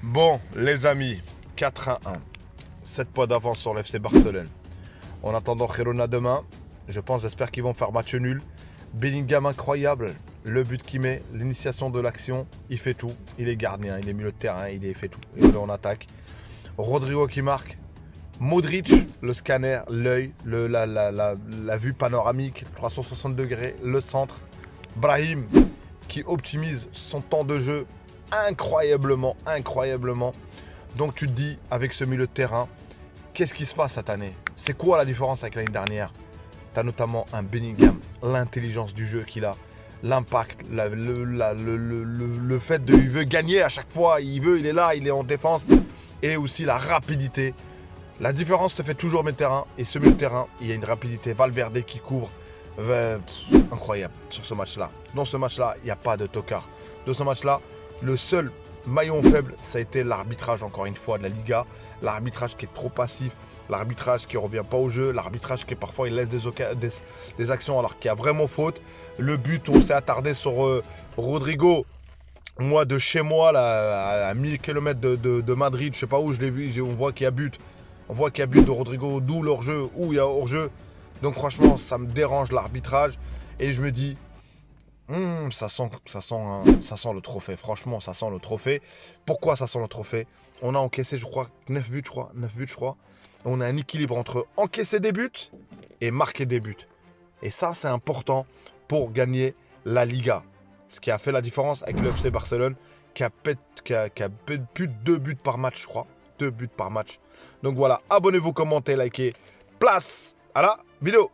Bon, les amis, 4-1. 7 points d'avance sur l'FC Barcelone. En attendant Girona demain, j'espère qu'ils vont faire match nul. Bellingham incroyable, le but qu'il met, l'initiation de l'action, il fait tout. Il est gardien, il est milieu de terrain, il fait tout. Il est en attaque. Rodrigo qui marque. Modric, le scanner, l'œil, la vue panoramique, 360 degrés, le centre. Brahim qui optimise son temps de jeu incroyablement. Donc tu te dis, avec ce milieu de terrain, qu'est-ce qui se passe cette année? C'est quoi la différence avec l'année dernière? Tu as notamment un Bellingham, l'intelligence du jeu qu'il a, l'impact, le fait de il veut gagner à chaque fois, il est là, il est en défense, et aussi la rapidité. La différence se fait toujours au milieu de terrain, et ce milieu de terrain, il y a une rapidité. Valverde qui couvre, incroyable sur ce match-là. Dans ce match-là, il n'y a pas de tocard. Dans ce match-là, le seul maillon faible, ça a été l'arbitrage, encore une fois, de la Liga. L'arbitrage qui est trop passif, l'arbitrage qui ne revient pas au jeu, l'arbitrage qui parfois il laisse des actions alors qu'il y a vraiment faute. Le but, on s'est attardé sur Rodrigo. Moi, de chez moi, là, à 1000 km de Madrid, je ne sais pas où je l'ai vu, on voit qu'il y a but. On voit qu'il y a but de Rodrigo, d'où l'hors-jeu, où il y a hors-jeu. Donc franchement, ça me dérange l'arbitrage. Et je me dis, ça sent le trophée. Franchement, ça sent le trophée. Pourquoi ça sent le trophée? On a encaissé, je crois, 9 buts, je crois. On a un équilibre entre encaisser des buts et marquer des buts. Et ça, c'est important pour gagner la Liga. Ce qui a fait la différence avec le FC Barcelone, qui a plus de 2 buts par match, je crois. 2 buts par match. Donc voilà, abonnez-vous, commentez, likez. Place à la vidéo.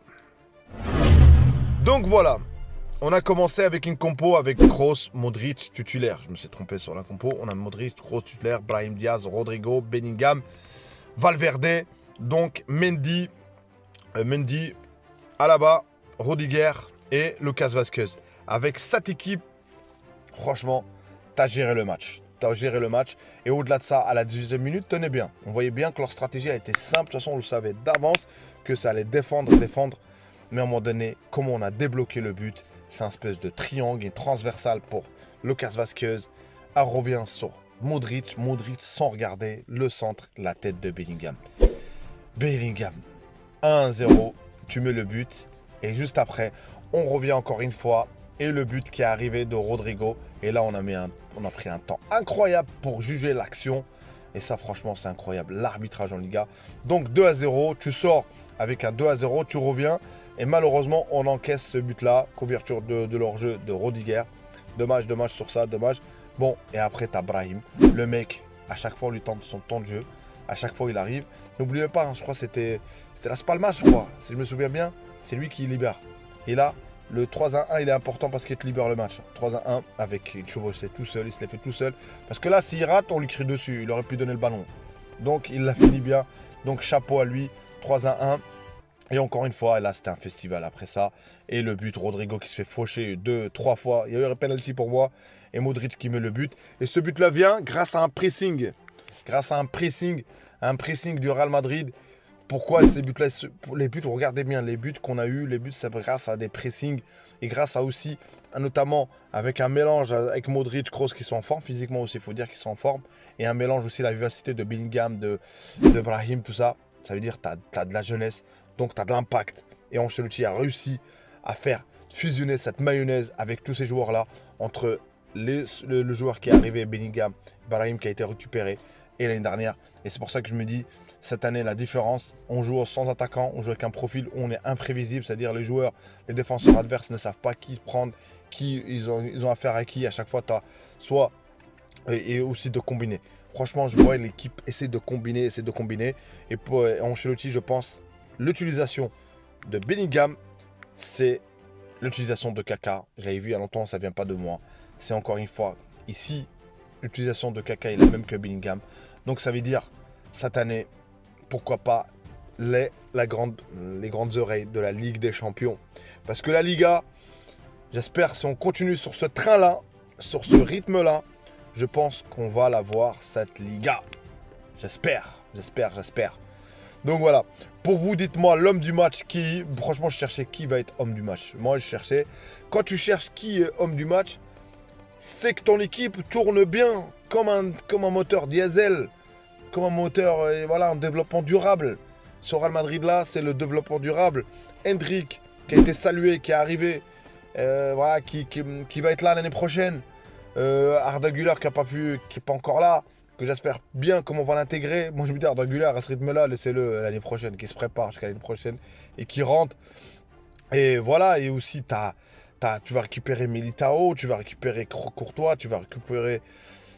Donc voilà, on a commencé avec une compo avec Kroos, Modric, titulaire. Je me suis trompé sur la compo. On a Modric, Kroos, titulaire, Brahim Diaz, Rodrigo, Bellingham, Valverde, donc Mendy, Alaba, Rudiger et Lucas Vázquez. Avec cette équipe, franchement, t'as géré le match. Et au-delà de ça, à la 18e minute, tenez bien. On voyait bien que leur stratégie a été simple. De toute façon, on le savait d'avance que ça allait défendre. Mais à un moment donné, comment on a débloqué le but, c'est un espèce de triangle, une transversale pour Lucas Vázquez. Elle revient sur Modric sans regarder le centre, la tête de Bellingham. 1-0, tu mets le but. Et juste après, on revient encore une fois. Et le but qui est arrivé de Rodrigo. Et là, on a pris un temps incroyable pour juger l'action. Et ça, franchement, c'est incroyable. L'arbitrage en Liga. Donc 2-0, tu sors avec un 2-0, tu reviens. Et malheureusement, on encaisse ce but-là. Couverture de leur jeu de Rudiger. Dommage sur ça, dommage. Bon, et après, tu as Brahim. Le mec, à chaque fois, on lui tente son temps de jeu. À chaque fois, il arrive. N'oubliez pas, hein, je crois que c'était Las Palmas, je crois. Si je me souviens bien, c'est lui qui libère. Et là, le 3-1, il est important parce qu'il te libère le match. 3-1 avec une chevauchée tout seul, il se l'est fait tout seul. Parce que là, s'il rate, on lui crie dessus. Il aurait pu donner le ballon. Donc, il l'a fini bien. Donc, chapeau à lui. 3-1. Et encore une fois, là, c'était un festival après ça. Et le but, Rodrigo qui se fait faucher 2-3 fois. Il y a eu un penalty pour moi. Et Modric qui met le but. Et ce but-là vient grâce à un pressing. Un pressing du Real Madrid. Pourquoi ces buts-là? Les buts, regardez bien, les buts qu'on a eu, c'est grâce à des pressings et grâce à aussi, notamment avec un mélange avec Modric, Kroos qui sont en forme, physiquement aussi, il faut dire qu'ils sont en forme, et un mélange aussi la vivacité de Bellingham, de Brahim, tout ça. Ça veut dire que tu as de la jeunesse, donc tu as de l'impact. Et Ancelotti a réussi à faire fusionner cette mayonnaise avec tous ces joueurs-là, entre le joueur qui est arrivé, Bellingham, Brahim qui a été récupéré, et l'année dernière. Et c'est pour ça que je me dis, cette année, la différence, on joue sans attaquant, on joue avec un profil où on est imprévisible, c'est-à-dire les joueurs, les défenseurs adverses ne savent pas qui prendre, ils ont affaire à qui. À chaque fois, tu as soit, et aussi de combiner. Franchement, je vois l'équipe essayer de combiner. Et pour Ancelotti, je pense, l'utilisation de Bellingham, c'est l'utilisation de Kaka. Je l'avais vu il y a longtemps, ça ne vient pas de moi. C'est encore une fois, ici, l'utilisation de Kaka est la même que Bellingham. Donc ça veut dire, cette année, pourquoi pas les grandes oreilles de la Ligue des Champions. Parce que la Liga, j'espère, si on continue sur ce train-là, sur ce rythme-là, je pense qu'on va la voir, cette Liga. J'espère. Donc voilà. Pour vous, dites-moi l'homme du match qui... Franchement, je cherchais qui va être homme du match. Moi, je cherchais... Quand tu cherches qui est homme du match, c'est que ton équipe tourne bien, comme un moteur diesel, comme un moteur, voilà, un développement durable. Ce Real Madrid là, c'est le développement durable. Endrick, qui a été salué, qui est arrivé, voilà, qui va être là l'année prochaine. Arda Güler qui n'est pas encore là, que j'espère bien comment on va l'intégrer. Moi je me dis Arda Güler à ce rythme-là, laissez-le l'année prochaine, qui se prépare jusqu'à l'année prochaine et qui rentre. Et voilà, et aussi tu vas récupérer Militao, tu vas récupérer Courtois, tu vas récupérer.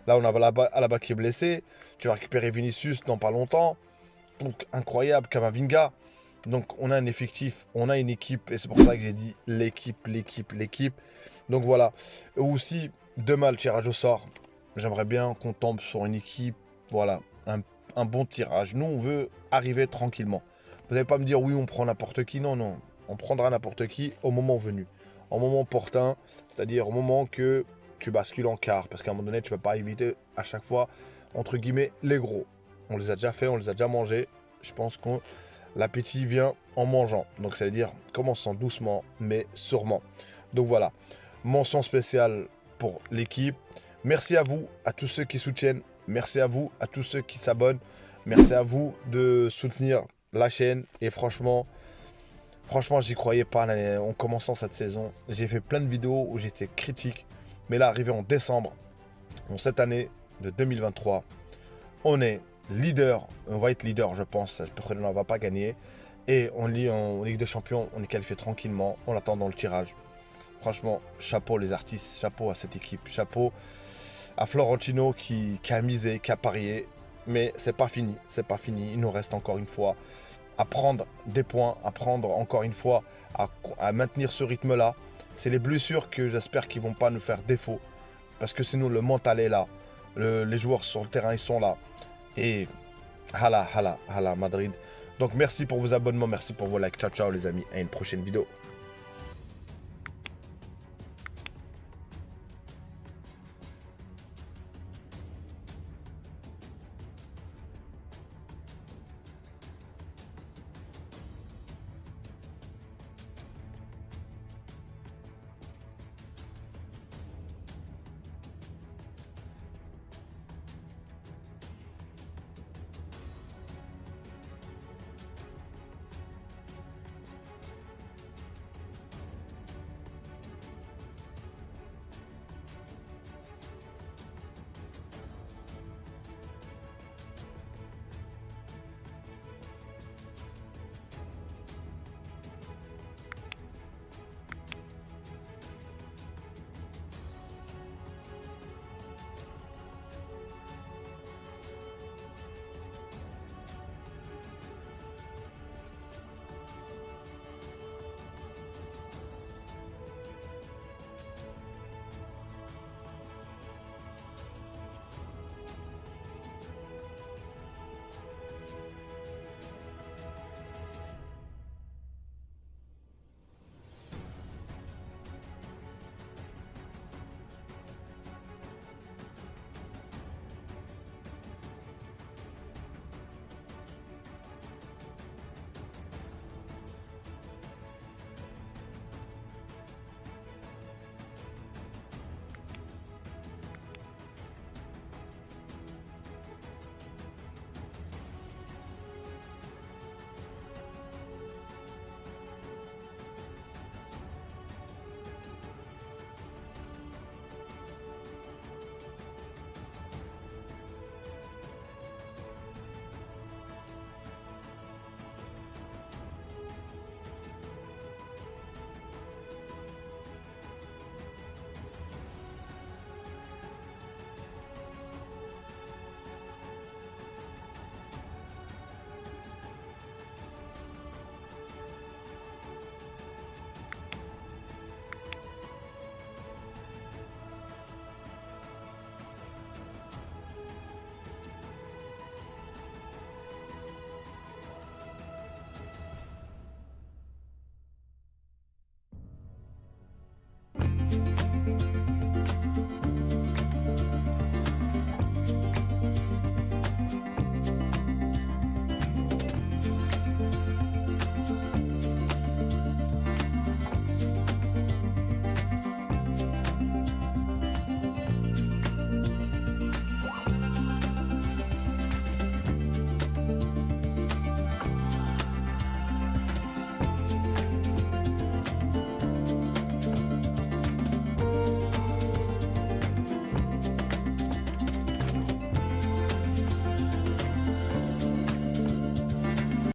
Là on a Alaba qui est blessé, tu vas récupérer Vinicius dans pas longtemps. Donc incroyable, Camavinga. Donc on a un effectif, on a une équipe, et c'est pour ça que j'ai dit l'équipe. Donc voilà. Aussi, demain le tirage au sort. J'aimerais bien qu'on tombe sur une équipe, voilà, un bon tirage. Nous, on veut arriver tranquillement. Vous n'allez pas me dire oui, on prend n'importe qui. Non, non. On prendra n'importe qui au moment venu. Au moment opportun, c'est-à-dire au moment que tu bascules en quart. Parce qu'à un moment donné, tu ne peux pas éviter à chaque fois, entre guillemets, les gros. On les a déjà fait, on les a déjà mangés. Je pense que l'appétit vient en mangeant. Donc ça veut dire commençons doucement, mais sûrement. Donc voilà, mention spéciale pour l'équipe. Merci à vous, à tous ceux qui soutiennent. Merci à vous, à tous ceux qui s'abonnent. Merci à vous de soutenir la chaîne. Et franchement, j'y croyais pas en commençant cette saison. J'ai fait plein de vidéos où j'étais critique. Mais là, arrivé en décembre, en cette année de 2023, on est leader. On va être leader, je pense. Peut-être qu'on ne va pas gagner. Et en Ligue des Champions, on est qualifié tranquillement. On attend dans le tirage. Franchement, chapeau les artistes, chapeau à cette équipe, chapeau à Florentino qui a misé, qui a parié. Mais c'est pas fini, c'est pas fini. Il nous reste encore une fois à prendre des points, à prendre encore une fois, à maintenir ce rythme-là. C'est les blessures que j'espère qu'ils vont pas nous faire défaut. Parce que sinon, le mental est là. Les joueurs sur le terrain, ils sont là. Et hala Madrid. Donc merci pour vos abonnements, merci pour vos likes. Ciao, ciao les amis. À une prochaine vidéo.